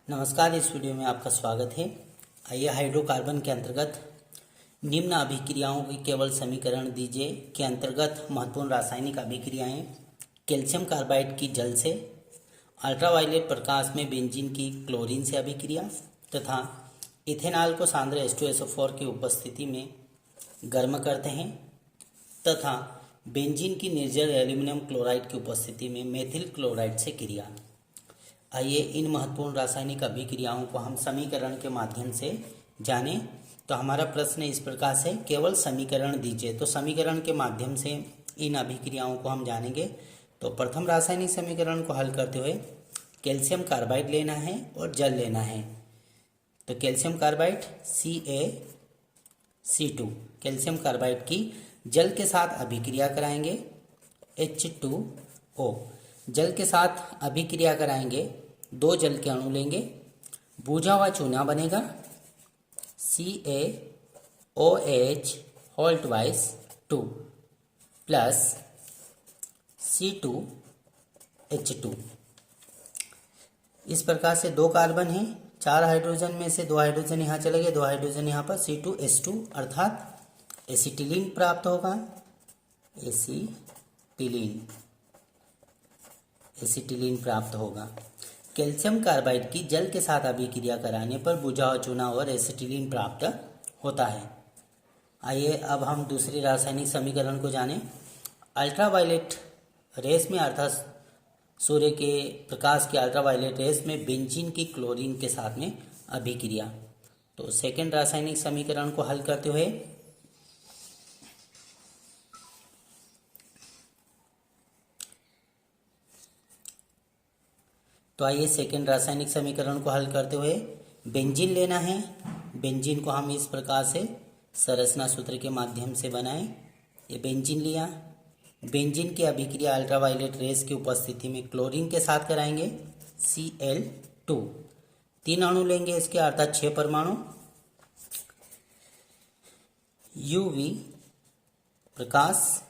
नमस्कार। इस वीडियो में आपका स्वागत है। आइए हाइड्रोकार्बन के अंतर्गत निम्न अभिक्रियाओं की केवल समीकरण दीजिए के अंतर्गत महत्वपूर्ण रासायनिक अभिक्रियाएं कैल्शियम कार्बाइड की जल से, अल्ट्रावायलेट प्रकाश में बेंजीन की क्लोरीन से अभिक्रिया तथा इथेनॉल को सांद्र H2SO4 की उपस्थिति में गर्म करते हैं तथा बेंजीन की निर्जल एल्यूमिनियम क्लोराइड की उपस्थिति में मेथिल क्लोराइड से क्रिया। आइए इन महत्वपूर्ण रासायनिक अभिक्रियाओं को हम समीकरण के माध्यम से जानें। तो हमारा प्रश्न इस प्रकार से, केवल समीकरण दीजिए। तो समीकरण के माध्यम से इन अभिक्रियाओं को हम जानेंगे। तो प्रथम रासायनिक समीकरण को हल करते हुए कैल्शियम कार्बाइड लेना है और जल लेना है। तो calcium carbide CaC2, calcium carbide की जल के साथ अभिक्रिया कराएंगे H2O, जल के साथ अभिक्रिया कराएंगे, दो जल के अणु लेंगे, बूझा हुआ चूना बनेगा CaOH2 प्लस C2H2। इस प्रकार से दो कार्बन है, चार हाइड्रोजन में से दो हाइड्रोजन यहाँ चले गए, दो हाइड्रोजन यहाँ पर, C2H2 अर्थात एसिटिलीन प्राप्त होगा। एसिटिलीन प्राप्त होगा। कैल्शियम कार्बाइड की जल के साथ अभिक्रिया कराने पर बुझा हुआ चूना और एसिटिलीन प्राप्त होता है। आइए अब हम दूसरी रासायनिक समीकरण को जानें। अल्ट्रावायलेट रेस में अर्थात सूर्य के प्रकाश की अल्ट्रावायलेट रेस में बेंजीन की क्लोरीन के साथ में अभिक्रिया। तो सेकेंड रासायनिक समीकरण को हल करते हुए आइए सेकेंड रासायनिक समीकरण को हल करते हुए बेंजीन लेना है। बेंजीन को हम इस प्रकार से संरचना सूत्र के माध्यम से बनाएं। ये बेंजीन लिया, बेंजीन की अभिक्रिया अल्ट्रावायलेट रेस की उपस्थिति में क्लोरीन के साथ कराएंगे Cl2, तीन अणु लेंगे इसके अर्थात 6 परमाणु। UV प्रकाश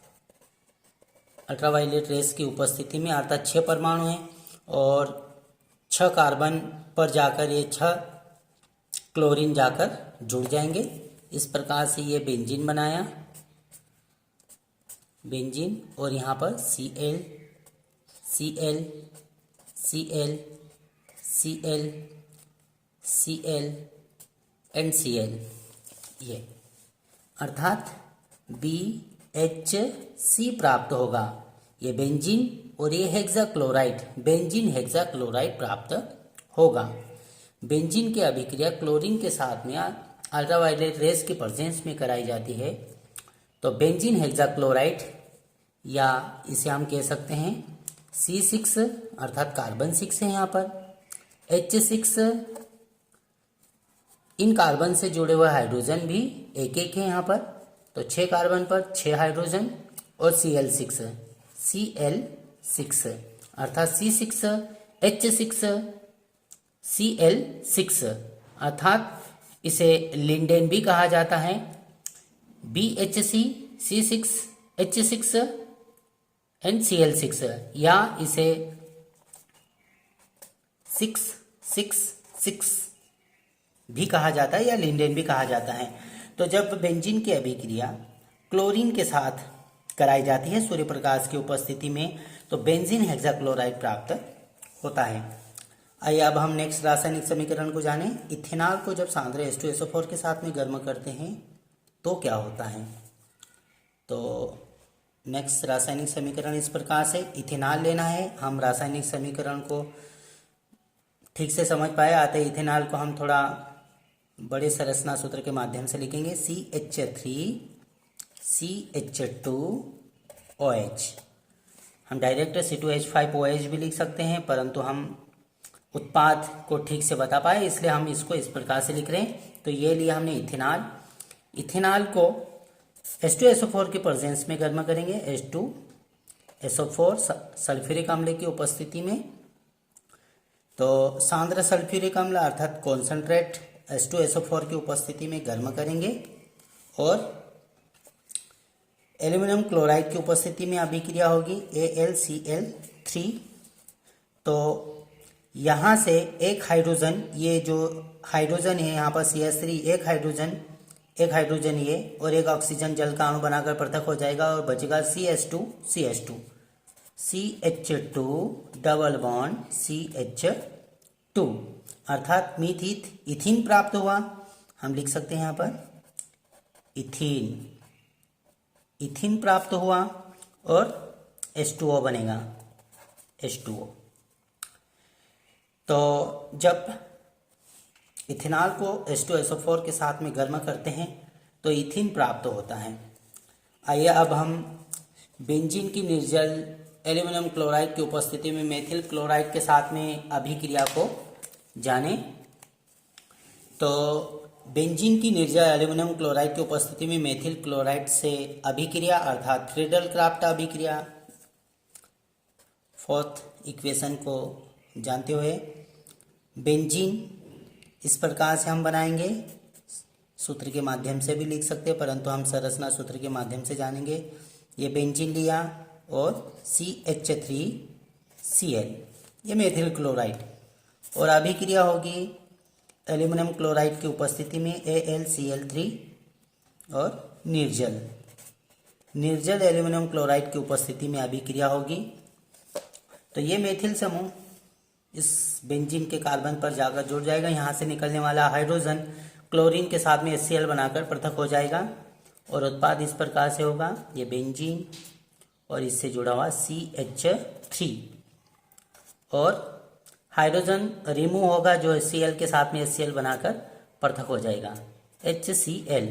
अल्ट्रावायलेट रेस की उपस्थिति में अर्थात 6 परमाणु हैं और 6 कार्बन पर जाकर ये 6 क्लोरीन जाकर जुड़ जाएंगे। इस प्रकार से ये बेंजीन बनाया, बेंजीन, और यहाँ पर Cl एंड Cl, ये अर्थात BHC प्राप्त होगा। ये बेंजीन और ये हेक्साक्लोराइड, बेंजीन हेक्साक्लोराइड प्राप्त होगा। बेंजीन की अभिक्रिया क्लोरीन के साथ में अल्ट्रावायलेट रेस की प्रेजेंस में कराई जाती है। तो बेंजीन हेक्साक्लोराइड, या इसे हम कह सकते हैं C6 अर्थात कार्बन 6 है यहाँ पर, H6, इन कार्बन से जुड़े हुए हाइड्रोजन भी एक एक है यहाँ पर। तो 6 कार्बन पर 6 हाइड्रोजन और Cl6 अर्थात C6H6Cl6 अर्थात इसे लिंडेन भी कहा जाता है। BHC C6H6 एंड Cl6, या इसे 666 भी कहा जाता है या लिंडेन भी कहा जाता है। तो जब बेंजीन की अभिक्रिया क्लोरीन के साथ कराई जाती है सूर्य प्रकाश की उपस्थिति में, तो बेंजीन हेक्साक्लोराइड प्राप्त होता है। आइए अब हम नेक्स्ट रासायनिक समीकरण को जानें। इथेनॉल को जब सांद्र H2SO4 के साथ में गर्म करते हैं तो क्या होता है। तो नेक्स्ट रासायनिक समीकरण इस प्रकार से, इथेनॉल लेना है। हम रासायनिक समीकरण को ठीक से समझ पाए आते इथेनॉल को हम थोड़ा बड़े संरचना सूत्र के माध्यम से लिखेंगे CH3CH2OH। हम डायरेक्ट C2H5OH भी लिख सकते हैं, परंतु हम उत्पाद को ठीक से बता पाए इसलिए हम इसको इस प्रकार से लिख रहे हैं। तो ये लिया हमने इथेनॉल। इथेनॉल को H2SO4 के प्रेजेंस में गर्म करेंगे, H2SO4 सल्फ्यूरिक अम्ल की उपस्थिति में। तो सांद्र सल्फ्यूरिक अम्ल अर्थात कॉन्सेंट्रेट H2SO4 की उपस्थिति में गर्म करेंगे और एल्यूमिनियम क्लोराइड की उपस्थिति में अभिक्रिया होगी AlCl3। तो यहाँ से एक हाइड्रोजन, ये जो हाइड्रोजन है यहाँ पर CH3, एक हाइड्रोजन ये और एक ऑक्सीजन जल का अणु बनाकर पृथक हो जाएगा और बचेगा CH2 डबल बॉन्ड CH2, अर्थात इथीन प्राप्त हुआ। हम लिख सकते हैं यहाँ पर इथीन प्राप्त हुआ और H2O बनेगा, H2O। तो जब इथेनॉल को H2SO4 के साथ में गर्म करते हैं तो इथीन प्राप्त होता है। आइए अब हम बेंजीन की निर्जल एल्यूमिनियम क्लोराइड की उपस्थिति में मेथिल क्लोराइड के साथ में अभिक्रिया को जाने। तो बेंजीन की निर्जल एल्यूमिनियम क्लोराइड की उपस्थिति में मेथिल क्लोराइड से अभिक्रिया अर्थात फ्रीडल क्राफ्ट अभिक्रिया, फोर्थ इक्वेशन को जानते हुए बेंजीन इस प्रकार से हम बनाएंगे। सूत्र के माध्यम से भी लिख सकते हैं, परंतु हम संरचना सूत्र के माध्यम से जानेंगे। ये बेंजीन लिया और CH3Cl, ये मेथिल क्लोराइड, और अभिक्रिया होगी एल्यूमिनियम क्लोराइड की उपस्थिति में AlCl3 और निर्जल एल्यूमिनियम क्लोराइड की उपस्थिति में अभिक्रिया होगी। तो ये मेथिल समूह इस बेंजीन के कार्बन पर जाकर जुड़ जाएगा। यहाँ से निकलने वाला हाइड्रोजन क्लोरीन के साथ में HCl बनाकर पृथक हो जाएगा और उत्पाद इस प्रकार से होगा, ये बेंजीन और इससे जुड़ा हुआ CH3 और हाइड्रोजन रिमूव होगा जो HCl के साथ में HCl बनाकर पृथक हो जाएगा, HCl।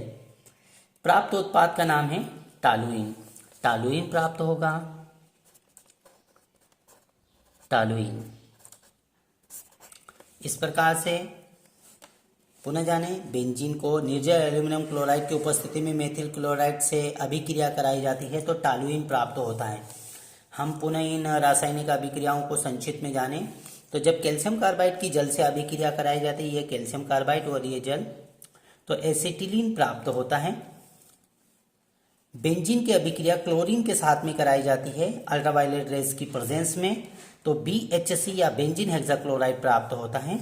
प्राप्त उत्पाद का नाम है टॉलुइन प्राप्त होगा, टॉलुइन। इस प्रकार से पुनः जाने, बेंजीन को निर्जल एल्यूमिनियम क्लोराइड की उपस्थिति में मेथिल क्लोराइड से अभिक्रिया कराई जाती है तो टॉलुइन प्राप्त होता है। हम पुनः इन रासायनिक अभिक्रियाओं को संक्षिप्त में जाने। तो जब कैल्शियम कार्बाइड की जल से अभिक्रिया कराई जाती है, ये कैल्शियम कार्बाइड और ये जल, तो एसिटिलीन प्राप्त होता है। बेंजीन की अभिक्रिया क्लोरीन के साथ में कराई जाती है अल्ट्रावायलेट रेज की प्रेजेंस में, तो BHC या बेंजीन हेक्साक्लोराइड प्राप्त होता है।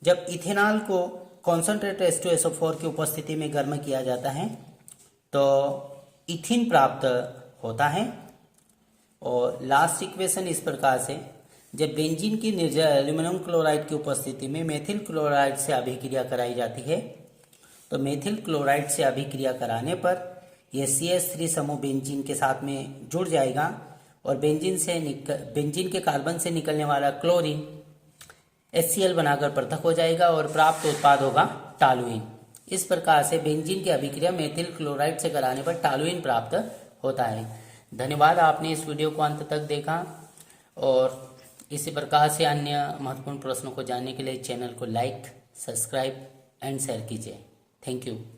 जब इथेनॉल को कॉन्सेंट्रेट H2SO4 की उपस्थिति में गर्म किया जाता है तो इथीन प्राप्त होता है। और लास्ट इक्वेशन इस प्रकार से, जब बेंजीन की निर्जल एल्यूमिनियम क्लोराइड की उपस्थिति में मेथिल क्लोराइड से अभिक्रिया कराई जाती है तो मेथिल क्लोराइड से अभिक्रिया कराने पर यह CH3 समूह बेंजीन के साथ में जुड़ जाएगा और बेंजीन के कार्बन से निकलने वाला क्लोरीन HCl बनाकर पृथक हो जाएगा और प्राप्त उत्पाद होगा टॉलुइन। इस प्रकार से बेंजीन की अभिक्रिया मेथिल क्लोराइड से कराने पर टॉलुइन प्राप्त होता है। धन्यवाद, आपने इस वीडियो को अंत तक देखा और इसी प्रकार से अन्य महत्वपूर्ण प्रश्नों को जानने के लिए चैनल को लाइक, सब्सक्राइब एंड शेयर कीजिए। Thank you.